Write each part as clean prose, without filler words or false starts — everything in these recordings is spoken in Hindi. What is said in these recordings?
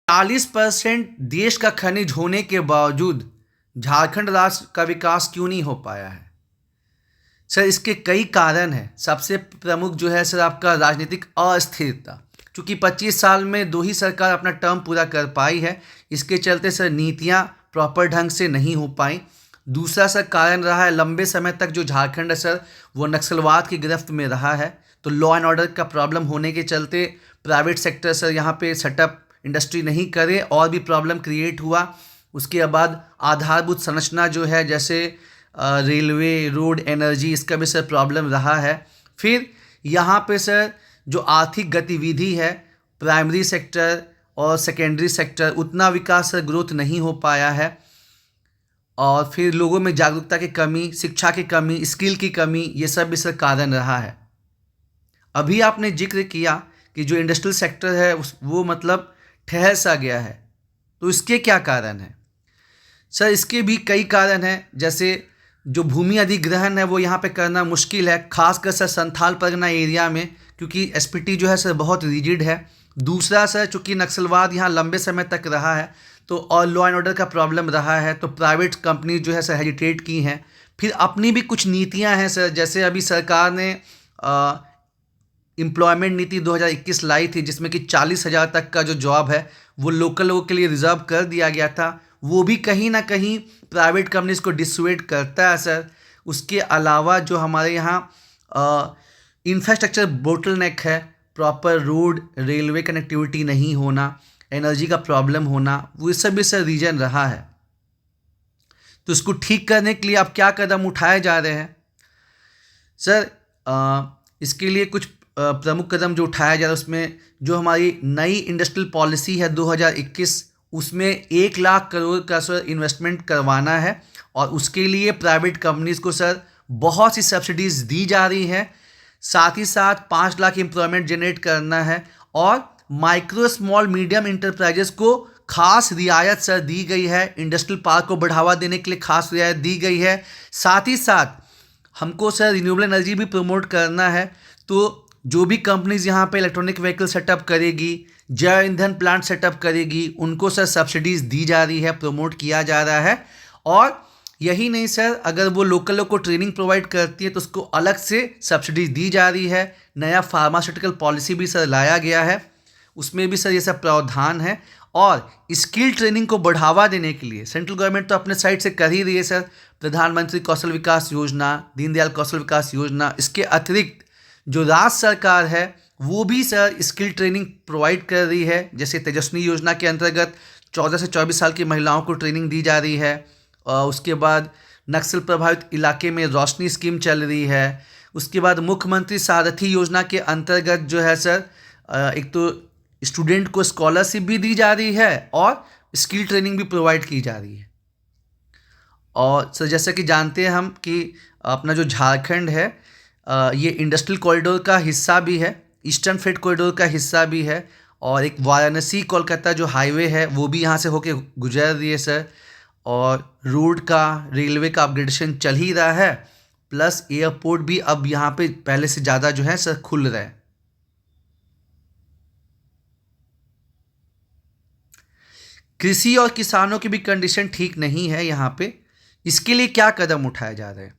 40% देश का खनिज होने के बावजूद झारखंड राज्य का विकास क्यों नहीं हो पाया है? सर, इसके कई कारण हैं। सबसे प्रमुख जो है सर आपका राजनीतिक अस्थिरता। चूँकि 25 साल में 2 ही सरकार अपना टर्म पूरा कर पाई है, इसके चलते सर नीतियाँ प्रॉपर ढंग से नहीं हो पाई। दूसरा सर कारण रहा है लंबे समय तक जो झारखंड है सर वो नक्सलवाद की गिरफ्त में रहा है। तो लॉ एंड ऑर्डर का प्रॉब्लम होने के चलते प्राइवेट सेक्टर सर यहाँ पे सेटअप इंडस्ट्री नहीं करे और भी प्रॉब्लम क्रिएट हुआ। उसके बाद आधारभूत संरचना जो है जैसे रेलवे, रोड, एनर्जी, इसका भी सर प्रॉब्लम रहा है। फिर यहाँ पे सर जो आर्थिक गतिविधि है प्राइमरी सेक्टर और सेकेंडरी सेक्टर उतना विकास सर ग्रोथ नहीं हो पाया है। और फिर लोगों में जागरूकता की कमी, शिक्षा की कमी, स्किल की कमी, ये सब भी सर कारण रहा है। अभी आपने जिक्र किया कि जो इंडस्ट्रियल सेक्टर है वो मतलब ठहर सा गया है, तो इसके क्या कारण हैं? सर, इसके भी कई कारण हैं। जैसे जो भूमि अधिग्रहण है वो यहाँ पे करना मुश्किल है, खासकर सर संथाल परगना एरिया में, क्योंकि एसपीटी जो है सर बहुत रिजिड है। दूसरा सर चूँकि नक्सलवाद यहाँ लंबे समय तक रहा है तो और लॉ एंड ऑर्डर का प्रॉब्लम रहा है, तो प्राइवेट कंपनी जो है सर हेजिटेट की हैं। फिर अपनी भी कुछ नीतियाँ हैं सर, जैसे अभी सरकार ने एम्प्लॉयमेंट नीति 2021 लाई थी, जिसमें कि 40,000 तक का जो जॉब है वो लोकल लोगों के लिए रिजर्व कर दिया गया था। वो भी कहीं ना कहीं प्राइवेट कंपनीज को डिसुएड करता है सर। उसके अलावा जो हमारे यहाँ इंफ्रास्ट्रक्चर बोटलनेक है, प्रॉपर रोड, रेलवे कनेक्टिविटी नहीं होना, एनर्जी का प्रॉब्लम होना, वो सब भी सर रीजन रहा है। तो इसको ठीक करने के लिए अब क्या कदम उठाए जा रहे हैं सर? इसके लिए कुछ प्रमुख कदम जो उठाया जा रहा है उसमें जो हमारी नई इंडस्ट्रियल पॉलिसी है 2021, उसमें 1 लाख करोड़ का सर इन्वेस्टमेंट करवाना है। और उसके लिए प्राइवेट कंपनीज को सर बहुत सी सब्सिडीज़ दी जा रही हैं। साथ ही साथ 5 लाख एम्प्लॉयमेंट जनरेट करना है और माइक्रो स्मॉल मीडियम इंटरप्राइजेस को खास रियायत सर दी गई है। इंडस्ट्रियल पार्क को बढ़ावा देने के लिए खास रियायत दी गई है। साथ ही साथ हमको सर रिन्यूएबल एनर्जी भी प्रमोट करना है। तो जो भी कंपनीज यहाँ पे इलेक्ट्रॉनिक व्हीकल सेटअप करेगी, जैव ईंधन प्लांट सेटअप करेगी, उनको सर सब्सिडीज़ दी जा रही है, प्रमोट किया जा रहा है। और यही नहीं सर, अगर वो लोकलों को ट्रेनिंग प्रोवाइड करती है तो उसको अलग से सब्सिडीज दी जा रही है। नया फार्मास्यूटिकल पॉलिसी भी सर लाया गया है, उसमें भी सर ये सब प्रावधान है। और स्किल ट्रेनिंग को बढ़ावा देने के लिए सेंट्रल गवर्नमेंट तो अपने साइड से कर ही रही है सर, प्रधानमंत्री कौशल विकास योजना, दीनदयाल कौशल विकास योजना। इसके अतिरिक्त जो राज्य सरकार है वो भी सर स्किल ट्रेनिंग प्रोवाइड कर रही है। जैसे तेजस्विनी योजना के अंतर्गत 14 से 24 साल की महिलाओं को ट्रेनिंग दी जा रही है। उसके बाद नक्सल प्रभावित इलाके में रोशनी स्कीम चल रही है। उसके बाद मुख्यमंत्री सारथी योजना के अंतर्गत जो है सर एक तो स्टूडेंट को स्कॉलरशिप भी दी जा रही है और स्किल ट्रेनिंग भी प्रोवाइड की जा रही है। और सर जैसा कि जानते हैं हम कि अपना जो झारखंड है ये इंडस्ट्रियल कॉरिडोर का हिस्सा भी है, ईस्टर्न फ्रेट कॉरिडोर का हिस्सा भी है। और एक वाराणसी कोलकाता जो हाईवे है वो भी यहाँ से होके गुजर रही है सर। और रोड का, रेलवे का अपग्रेडेशन चल ही रहा है, प्लस एयरपोर्ट भी अब यहाँ पे पहले से ज़्यादा जो है सर खुल रहा है। कृषि और किसानों की भी कंडीशन ठीक नहीं है यहाँ पे। इसके लिए क्या कदम उठाए जा रहे हैं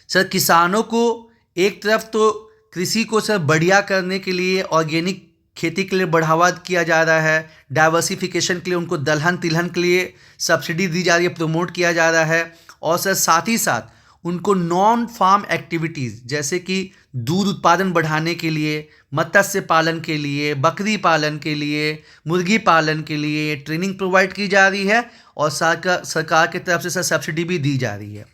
सर? किसानों को एक तरफ तो कृषि को सर बढ़िया करने के लिए ऑर्गेनिक खेती के लिए बढ़ावा किया जा रहा है, डाइवर्सिफिकेशन के लिए उनको दलहन तिलहन के लिए सब्सिडी दी जा रही है, प्रमोट किया जा रहा है। और सर साथ ही साथ उनको नॉन फार्म एक्टिविटीज़ जैसे कि दूध उत्पादन बढ़ाने के लिए, मत्स्य पालन के लिए, बकरी पालन के लिए, मुर्गी पालन के लिए ट्रेनिंग प्रोवाइड की जा रही है और सरकार की तरफ से सर सब्सिडी भी दी जा रही है।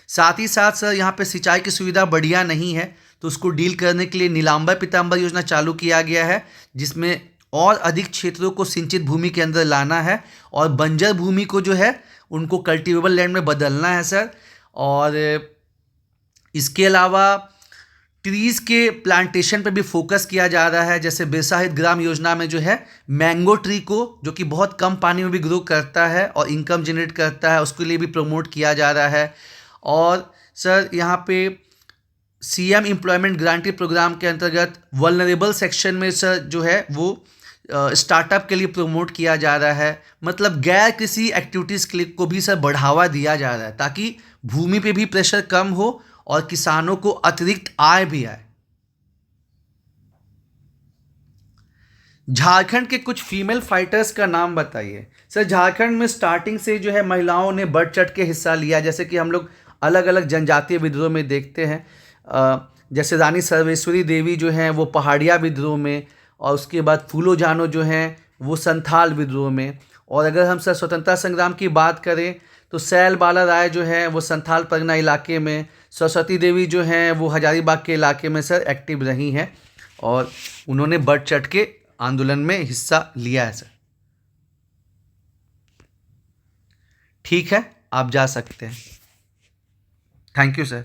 साथ ही साथ सर यहाँ पे सिंचाई की सुविधा बढ़िया नहीं है, तो उसको डील करने के लिए नीलांबर पीतांबर योजना चालू किया गया है, जिसमें और अधिक क्षेत्रों को सिंचित भूमि के अंदर लाना है और बंजर भूमि को जो है उनको कल्टीवेबल लैंड में बदलना है सर। और इसके अलावा ट्रीज़ के प्लांटेशन पर भी फोकस किया जा रहा है। जैसे बिरसा हरित ग्राम योजना में जो है मैंगो ट्री को, जो कि बहुत कम पानी में भी ग्रो करता है और इनकम जनरेट करता है, उसके लिए भी प्रमोट किया जा रहा है। और सर यहाँ पे सीएम एम्प्लॉयमेंट गारंटी प्रोग्राम के अंतर्गत वल्नरेबल सेक्शन में सर जो है वो स्टार्टअप के लिए प्रमोट किया जा रहा है, मतलब गैर कृषि एक्टिविटीज़ के लिए को भी सर बढ़ावा दिया जा रहा है ताकि भूमि पे भी प्रेशर कम हो और किसानों को अतिरिक्त आय भी आए। झारखंड के कुछ फीमेल फाइटर्स का नाम बताइए। सर झारखंड में स्टार्टिंग से जो है महिलाओं ने बढ़ चढ़ के हिस्सा लिया, जैसे कि हम लोग अलग अलग जनजातीय विद्रोह में देखते हैं। जैसे रानी सर्वेश्वरी देवी जो हैं वो पहाड़िया विद्रोह में, और उसके बाद फूलो जानो जो हैं वो संथाल विद्रोह में। और अगर हम सर स्वतंत्रता संग्राम की बात करें तो सैल बाला राय जो है वो संथाल परगना इलाके में, सरस्वती देवी जो हैं वो हजारीबाग के इलाके में सर एक्टिव रही हैं और उन्होंने बढ़ चढ़ के आंदोलन में हिस्सा लिया है सर। ठीक है, आप जा सकते हैं। Thank you sir.